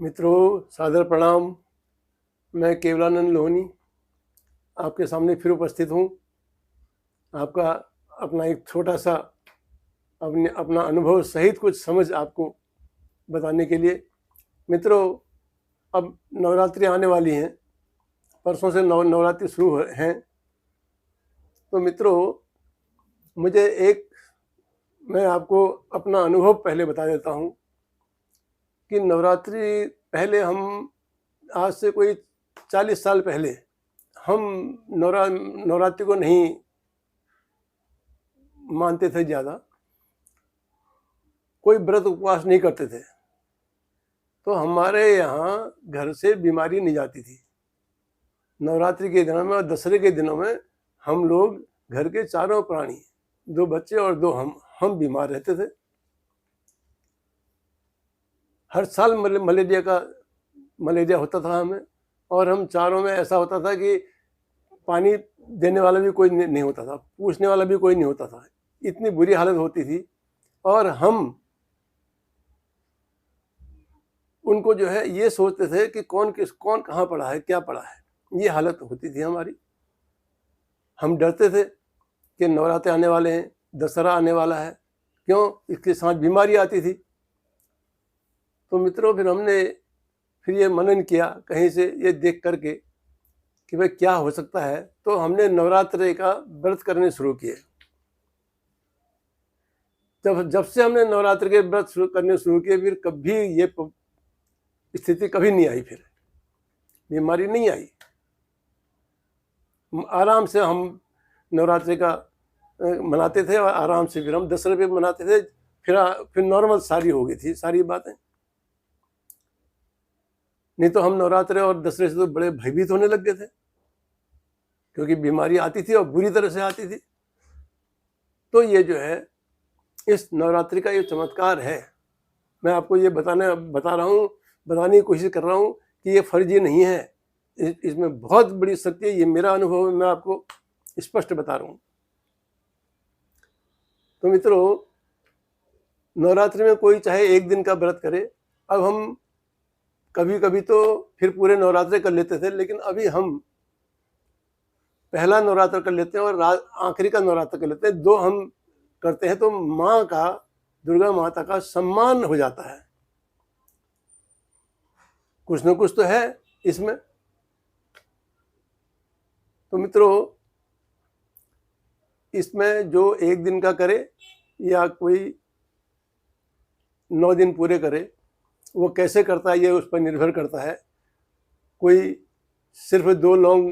मित्रों, सादर प्रणाम। मैं केवलानंद लोहनी आपके सामने फिर उपस्थित हूँ। आपका अपना एक छोटा सा अपना अनुभव सहित कुछ समझ आपको बताने के लिए। मित्रों, अब नवरात्रि आने वाली हैं, परसों से नवरात्रि शुरू हैं। तो मित्रों, मैं आपको अपना अनुभव पहले बता देता हूँ कि नवरात्रि पहले हम आज से कोई 40 साल पहले हम नवरात्रि को नहीं मानते थे, ज़्यादा कोई व्रत उपवास नहीं करते थे। तो हमारे यहाँ घर से बीमारी नहीं जाती थी। नवरात्रि के दिनों में और दशहरे के दिनों में हम लोग घर के चारों प्राणी, 2 बच्चे और 2 हम बीमार रहते थे। हर साल मलेरिया होता था हमें, और हम चारों में ऐसा होता था कि पानी देने वाला भी कोई नहीं होता था, पूछने वाला भी कोई नहीं होता था। इतनी बुरी हालत होती थी। और हम उनको जो है ये सोचते थे कि कौन कहाँ पड़ा है, क्या पड़ा है। ये हालत होती थी हमारी। हम डरते थे कि नवरात्रि आने वाले हैं, दशहरा आने वाला है, क्यों, इसके साथ बीमारी आती थी। तो मित्रों, फिर ये मनन किया कहीं से ये देख करके कि भाई क्या हो सकता है। तो हमने नवरात्रि का व्रत करने शुरू किए। जब से हमने नवरात्रि के व्रत करने शुरू किए, फिर कभी ये स्थिति कभी नहीं आई, फिर बीमारी नहीं आई। आराम से हम नवरात्रि का मनाते थे, और आराम से फिर हम दशहरे पे मनाते थे। फिर नॉर्मल सारी हो गई थी सारी बातें। नहीं तो हम नवरात्रि और दशहरे से तो बड़े भयभीत होने लग गए थे, क्योंकि बीमारी आती थी और बुरी तरह से आती थी। तो ये जो है, इस नवरात्रि का ये चमत्कार है। मैं आपको ये बताने की कोशिश कर रहा हूँ कि ये फर्जी नहीं है, इसमें बहुत बड़ी शक्ति है। ये मेरा अनुभव है, मैं आपको स्पष्ट बता रहा हूँ। तो मित्रों, नवरात्रि में कोई चाहे एक दिन का व्रत करे। अब हम कभी कभी तो फिर पूरे नवरात्रि कर लेते थे, लेकिन अभी हम पहला नवरात्र कर लेते हैं और आखिरी का नवरात्र कर लेते हैं। 2 हम करते हैं, तो माँ का, दुर्गा माता का सम्मान हो जाता है। कुछ न कुछ तो है इसमें। तो मित्रों, इसमें जो एक दिन का करे या कोई 9 दिन पूरे करे, वो कैसे करता है ये उस पर निर्भर करता है। कोई सिर्फ 2 लौंग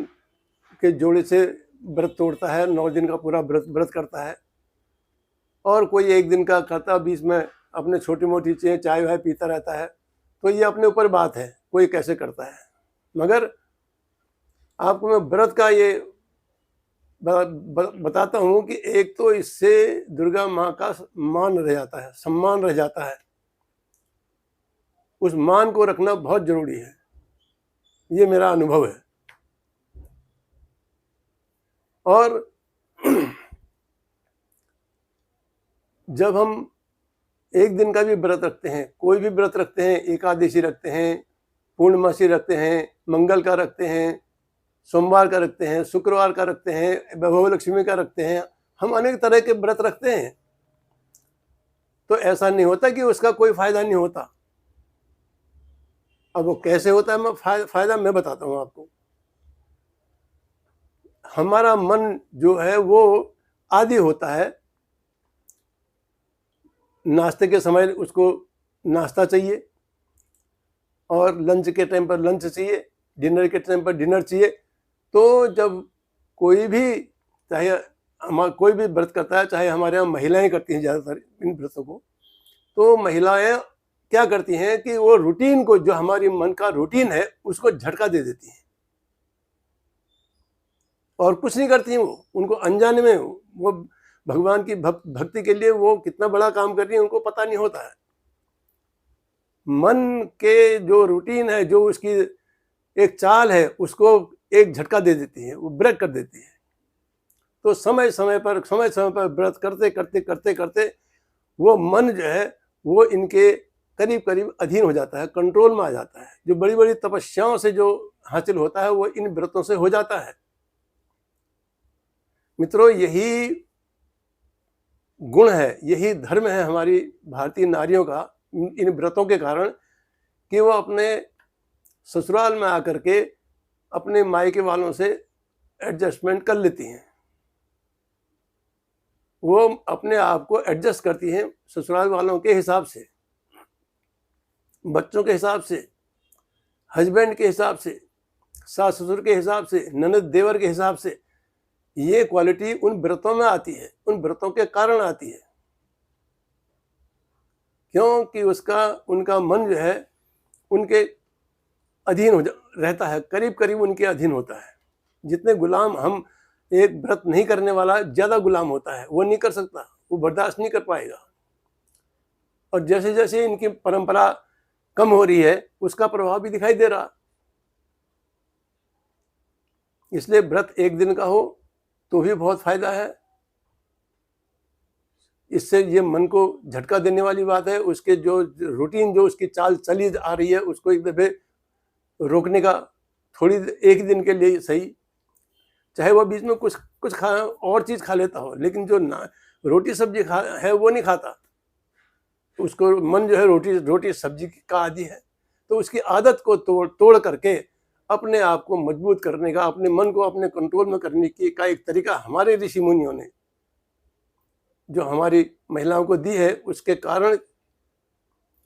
के जोड़े से व्रत तोड़ता है, 9 दिन का पूरा व्रत करता है। और कोई एक दिन का करता, बीच में अपने छोटी मोटी चीज़ें चाय वाय पीता रहता है। तो ये अपने ऊपर बात है, कोई कैसे करता है। मगर आपको मैं व्रत का ये बताता हूँ कि एक तो इससे दुर्गा माँ का मान रह जाता है, सम्मान रह जाता है। उस मान को रखना बहुत जरूरी है। ये मेरा अनुभव है। और जब हम एक दिन का भी व्रत रखते हैं, कोई भी व्रत रखते हैं, एकादशी रखते हैं, पूर्णमासी रखते हैं, मंगल का रखते हैं, सोमवार का रखते हैं, शुक्रवार का रखते हैं, वैभव लक्ष्मी का रखते हैं, हम अनेक तरह के व्रत रखते हैं। तो ऐसा नहीं होता कि उसका कोई फायदा नहीं होता। अब वो कैसे होता है, फायदा मैं बताता हूँ आपको। हमारा मन जो है वो आदी होता है। नाश्ते के समय उसको नाश्ता चाहिए, और लंच के टाइम पर लंच चाहिए, डिनर के टाइम पर डिनर चाहिए। तो जब कोई भी, चाहे कोई भी व्रत करता है, चाहे हमारे यहाँ महिलाएं करती हैं ज़्यादातर इन व्रतों को, तो महिलाएं क्या करती हैं कि वो रूटीन को, जो हमारी मन का रूटीन है, उसको झटका दे देती हैं और कुछ नहीं करती हैं। वो उनको अनजाने में वो भगवान की भक्ति के लिए वो कितना बड़ा काम कर रही है, उनको पता नहीं होता है। मन के जो रूटीन है, जो उसकी एक चाल है, उसको एक झटका दे देती है, वो ब्रेक कर देती है। तो समय समय पर व्रत करते करते वो मन जो है वो इनके करीब करीब अधीन हो जाता है, कंट्रोल में आ जाता है। जो बड़ी बड़ी तपस्याओं से जो हासिल होता है वो इन व्रतों से हो जाता है। मित्रों, यही गुण है, यही धर्म है हमारी भारतीय नारियों का इन व्रतों के कारण, कि वो अपने ससुराल में आकर के अपने मायके वालों से एडजस्टमेंट कर लेती हैं। वो अपने आप को एडजस्ट करती हैं ससुराल वालों के हिसाब से, बच्चों के हिसाब से, हस्बैंड के हिसाब से, सास ससुर के हिसाब से, ननद देवर के हिसाब से। ये क्वालिटी उन व्रतों में आती है, उन व्रतों के कारण आती है, क्योंकि उनका मन जो है उनके अधीन रहता है, करीब करीब उनके अधीन होता है। जितने गुलाम हम, एक व्रत नहीं करने वाला ज़्यादा गुलाम होता है, वो नहीं कर सकता, वो बर्दाश्त नहीं कर पाएगा। और जैसे जैसे इनकी परंपरा कम हो रही है, उसका प्रभाव भी दिखाई दे रहा। इसलिए व्रत एक दिन का हो तो भी बहुत फायदा है। इससे ये मन को झटका देने वाली बात है। उसके जो रूटीन, जो उसकी चाल चली आ रही है, उसको एक दफे रोकने का, थोड़ी एक दिन के लिए सही, चाहे वो बीच में कुछ खा और चीज़ खा लेता हो, लेकिन जो रोटी सब्जी है वो नहीं खाता। उसको मन जो है रोटी सब्जी का आदी है, तो उसकी आदत को तोड़ करके अपने आप को मजबूत करने का, अपने मन को अपने कंट्रोल में करने की का एक तरीका हमारे ऋषि मुनियों ने जो हमारी महिलाओं को दी है, उसके कारण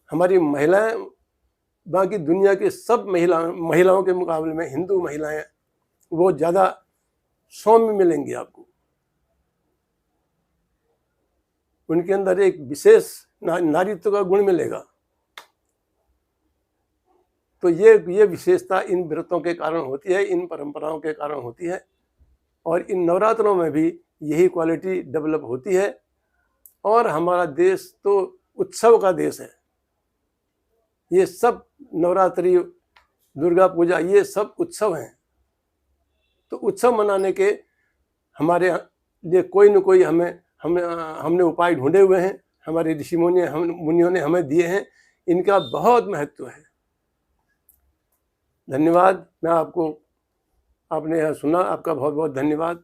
हमारी महिलाएं बाकी दुनिया की सब महिलाओं के मुकाबले में, हिंदू महिलाएं, वो ज़्यादा सौम्य मिलेंगी आपको। उनके अंदर एक विशेष नारीत्व का गुण मिलेगा। तो ये विशेषता इन व्रतों के कारण होती है, इन परंपराओं के कारण होती है, और इन नवरात्रों में भी यही क्वालिटी डेवलप होती है। और हमारा देश तो उत्सव का देश है। ये सब नवरात्रि, दुर्गा पूजा, ये सब उत्सव हैं। तो उत्सव मनाने के हमारे लिए कोई न कोई हमने उपाय ढूंढे हुए हैं, हमारे ऋषि मुनियों ने हमें दिए हैं। इनका बहुत महत्व है। धन्यवाद। आपने यह सुना, आपका बहुत बहुत धन्यवाद।